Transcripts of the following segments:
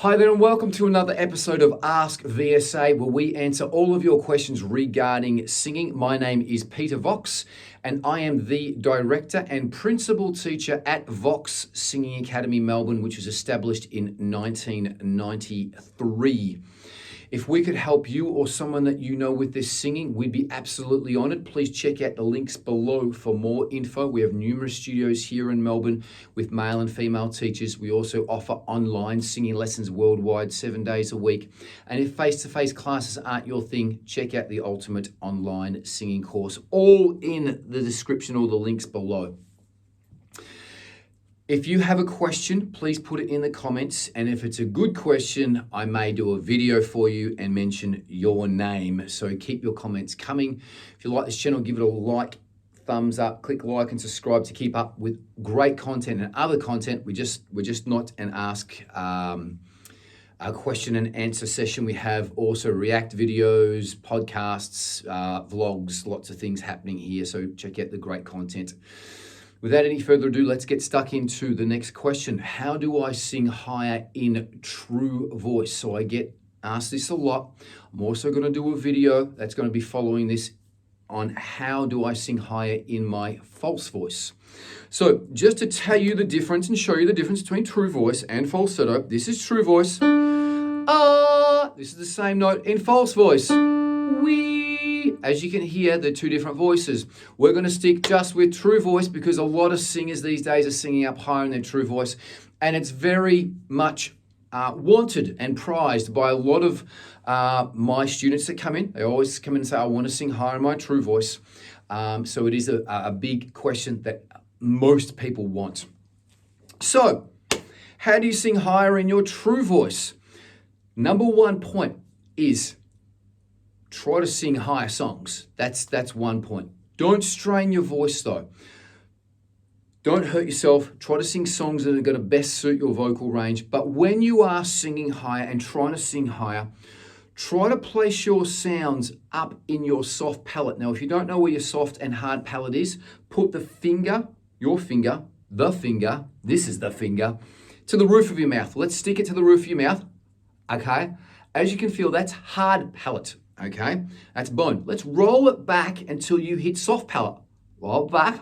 Hi there and welcome to another episode of Ask VSA where we answer all of your questions regarding singing. My name is Peter Vox and I am the Director and Principal Teacher at Vox Singing Academy Melbourne, which was established in 1993. If we could help you or someone that you know with this singing, we'd be absolutely honoured. Please check out the links below for more info. We have numerous studios here in Melbourne with male and female teachers. We also offer online singing lessons worldwide, 7 days a week. And if face-to-face classes aren't your thing, check out the Ultimate Online Singing Course, all in the description or the links below. If you have a question, please put it in the comments. And if it's a good question, I may do a video for you and mention your name. So keep your comments coming. If you like this channel, give it a like, thumbs up, click like and subscribe to keep up with great content and other content. We're just not an ask a question and answer session. We have also react videos, podcasts, vlogs, lots of things happening here. So check out the great content. Without any further ado, let's get stuck into the next question. How do I sing higher in true voice? So I get asked this a lot. I'm also going to do a video that's going to be following this on how do I sing higher in my false voice. So just to tell you the difference and show you the difference between true voice and falsetto, this is true voice. This is the same note in false voice. As you can hear, the two different voices. We're going to stick just with true voice because a lot of singers these days are singing up higher in their true voice, and it's very much wanted and prized by a lot of my students that come in. They always come in and say, I want to sing higher in my true voice. So it is a big question that most people want. So how do you sing higher in your true voice? Number one point is try to sing higher songs. That's one point. Don't strain your voice though. Don't hurt yourself. Try to sing songs that are going to best suit your vocal range. But when you are singing higher and trying to sing higher, try to place your sounds up in your soft palate. Now, if you don't know where your soft and hard palate is, put the finger, this is the finger, to the roof of your mouth. Let's stick it to the roof of your mouth. Okay. As you can feel, that's hard palate. Okay, that's bone. Let's roll it back until you hit soft palate. Roll it back.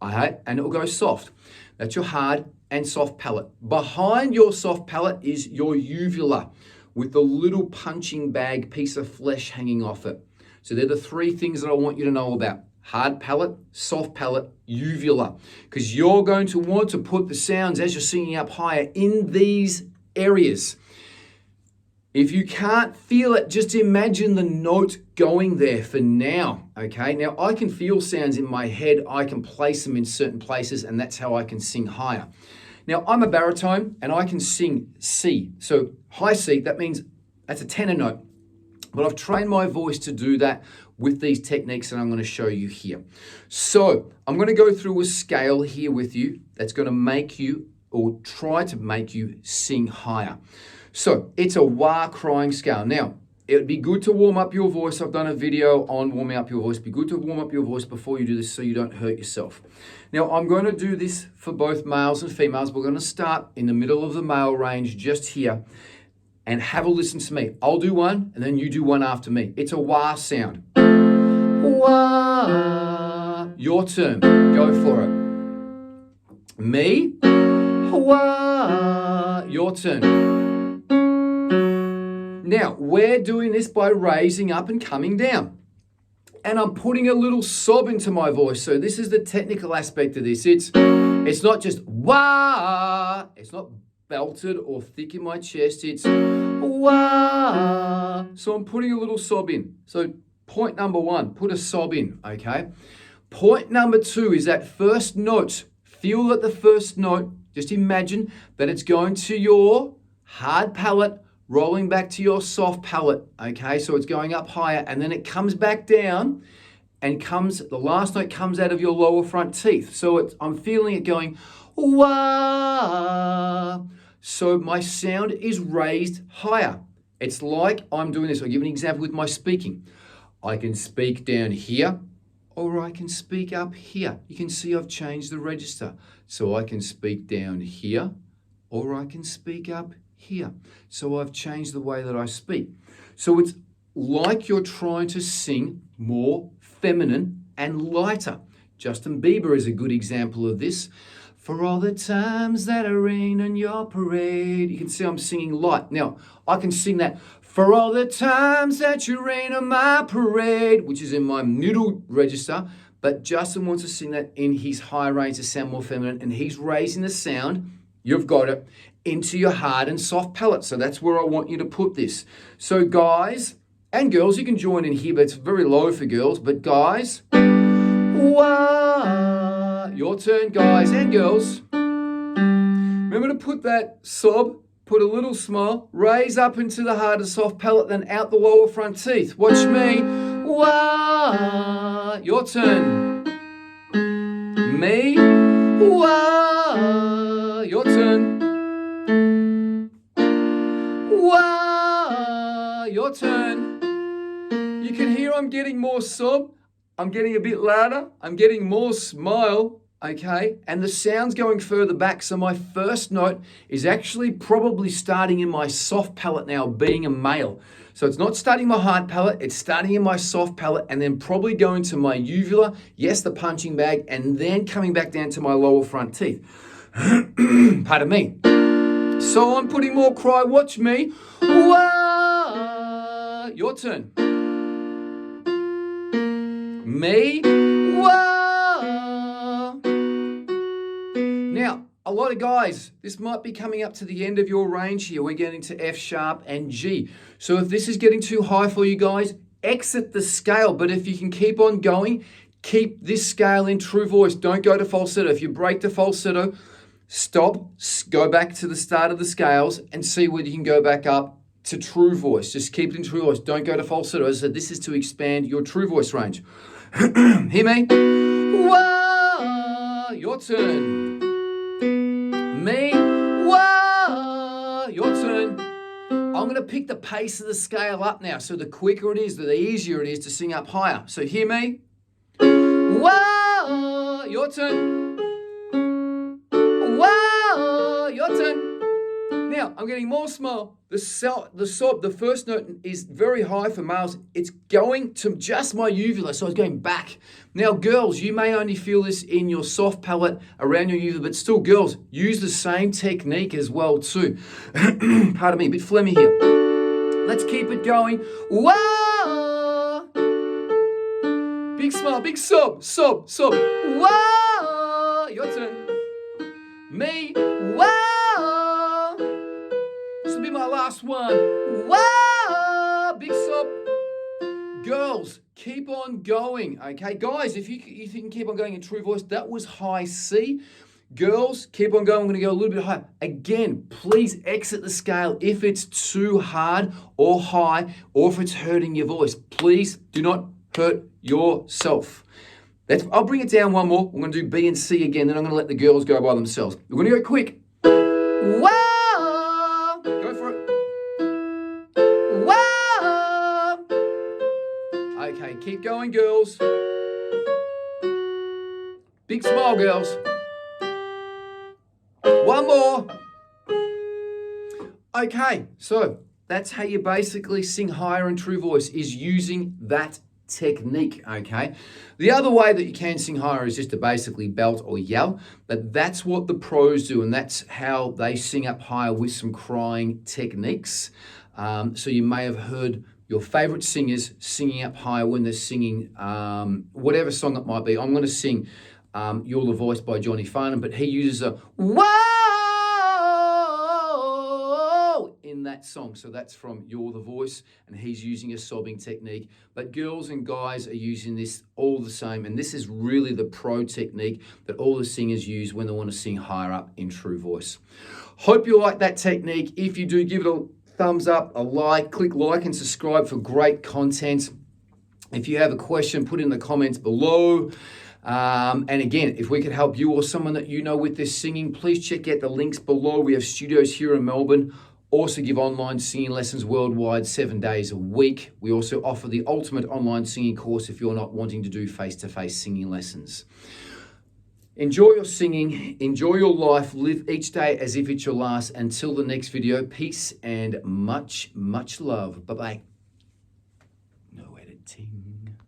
Okay, and it will go soft. That's your hard and soft palate. Behind your soft palate is your uvula with the little punching bag piece of flesh hanging off it. So they're the three things that I want you to know about. Hard palate, soft palate, uvula. Because you're going to want to put the sounds as you're singing up higher in these areas. If you can't feel it, just imagine the note going there for now, okay? Now, I can feel sounds in my head. I can place them in certain places, and that's how I can sing higher. Now, I'm a baritone, and I can sing C. So high C, that means that's a tenor note. But I've trained my voice to do that with these techniques that I'm going to show you here. So I'm going to go through a scale here with you that's going to make you, or try to make you, sing higher. So it's a wah crying scale. Now, it would be good to warm up your voice. I've done a video on warming up your voice. It'd be good to warm up your voice before you do this so you don't hurt yourself. Now, I'm going to do this for both males and females. We're going to start in the middle of the male range just here and have a listen to me. I'll do one and then you do one after me. It's a wah sound. Wah. Your turn. Go for it. Me. Wah. Your turn. Now, we're doing this by raising up and coming down. And I'm putting a little sob into my voice. So this is the technical aspect of this. It's not just wah. It's not belted or thick in my chest. It's wah. So I'm putting a little sob in. So point number one, put a sob in, okay? Point number two is that first note. Feel that the first note, just imagine that it's going to your hard palate, rolling back to your soft palate, okay? So it's going up higher and then it comes back down and the last note comes out of your lower front teeth. So I'm feeling it going, wah. So my sound is raised higher. It's like I'm doing this. I'll give an example with my speaking. I can speak down here or I can speak up here. You can see I've changed the register. So I can speak down here or I can speak up here. So I've changed the way that I speak. So it's like you're trying to sing more feminine and lighter. Justin Bieber is a good example of this. For all the times that I rain on your parade. You can see I'm singing light. Now, I can sing that. For all the times that you rain on my parade, which is in my middle register. But Justin wants to sing that in his high range to sound more feminine. And he's raising the sound, you've got it, into your hard and soft palate. So that's where I want you to put this. So guys and girls, you can join in here, but it's very low for girls. But guys, wah, your turn, guys and girls. Remember to put that sob, put a little smile, raise up into the hard and soft palate, then out the lower front teeth. Watch me. Wah, your turn. Me. Wah, your turn. Wah, your turn. You can hear I'm getting more sob. I'm getting a bit louder. I'm getting more smile, okay? And the sound's going further back. So my first note is actually probably starting in my soft palate now, being a male. So it's not starting my hard palate, it's starting in my soft palate and then probably going to my uvula, yes, the punching bag, and then coming back down to my lower front teeth. Pardon me. So I'm putting more cry. Watch me. Wah, your turn. Me. Wah. Now, a lot of guys, this might be coming up to the end of your range here. We're getting to F sharp and G. So if this is getting too high for you guys, exit the scale. But if you can keep on going, keep this scale in true voice. Don't go to falsetto. If you break the falsetto, stop, go back to the start of the scales and see whether you can go back up to true voice. Just keep it in true voice. Don't go to falsetto. As I said, this is to expand your true voice range. Hear me? Wah, your turn. Me. Wah, your turn. I'm going to pick the pace of the scale up now. So the quicker it is, the easier it is to sing up higher. So hear me? Wah, your turn. Wah, your turn. Now, I'm getting more small. The sob, the first note is very high for males. It's going to just my uvula, so it's going back. Now, girls, you may only feel this in your soft palate around your uvula, but still, girls, use the same technique as well, too. Pardon me, a bit phlegmy here. Let's keep it going. Wah! Big smile, big sob, sob, sob. Wah! Your turn. Me. Wah! This will be my last one. Wah! Big sob. Girls, keep on going, okay? Guys, if you can keep on going in true voice, that was high C. Girls, keep on going. I'm going to go a little bit higher. Again, please exit the scale if it's too hard or high or if it's hurting your voice. Please do not hurt yourself. I'll bring it down one more. We're going to do B and C again, then I'm going to let the girls go by themselves. We're going to go quick. Wow! Go for it. Wow! Okay, keep going, girls. Big smile, girls. One more. Okay, so that's how you basically sing higher in true voice, is using that technique, okay? The other way that you can sing higher is just to basically belt or yell, but that's what the pros do, and that's how they sing up higher with some crying techniques. So you may have heard your favorite singers singing up higher when they're singing whatever song it might be. I'm going to sing You're the Voice by Johnny Farnham, but he uses a whoa in that song. So that's from You're the Voice, and he's using a sobbing technique. But girls and guys are using this all the same, and this is really the pro technique that all the singers use when they want to sing higher up in true voice. Hope you like that technique. If you do, give it a thumbs up, a like, click like and subscribe for great content. If you have a question, put it in the comments below. And again, if we could help you or someone that you know with this singing, please check out the links below. We have studios here in Melbourne. Also give online singing lessons worldwide 7 days a week. We also offer the ultimate online singing course if you're not wanting to do face-to-face singing lessons. Enjoy your singing, enjoy your life, live each day as if it's your last. Until the next video, peace and much, much love. Bye-bye. No editing.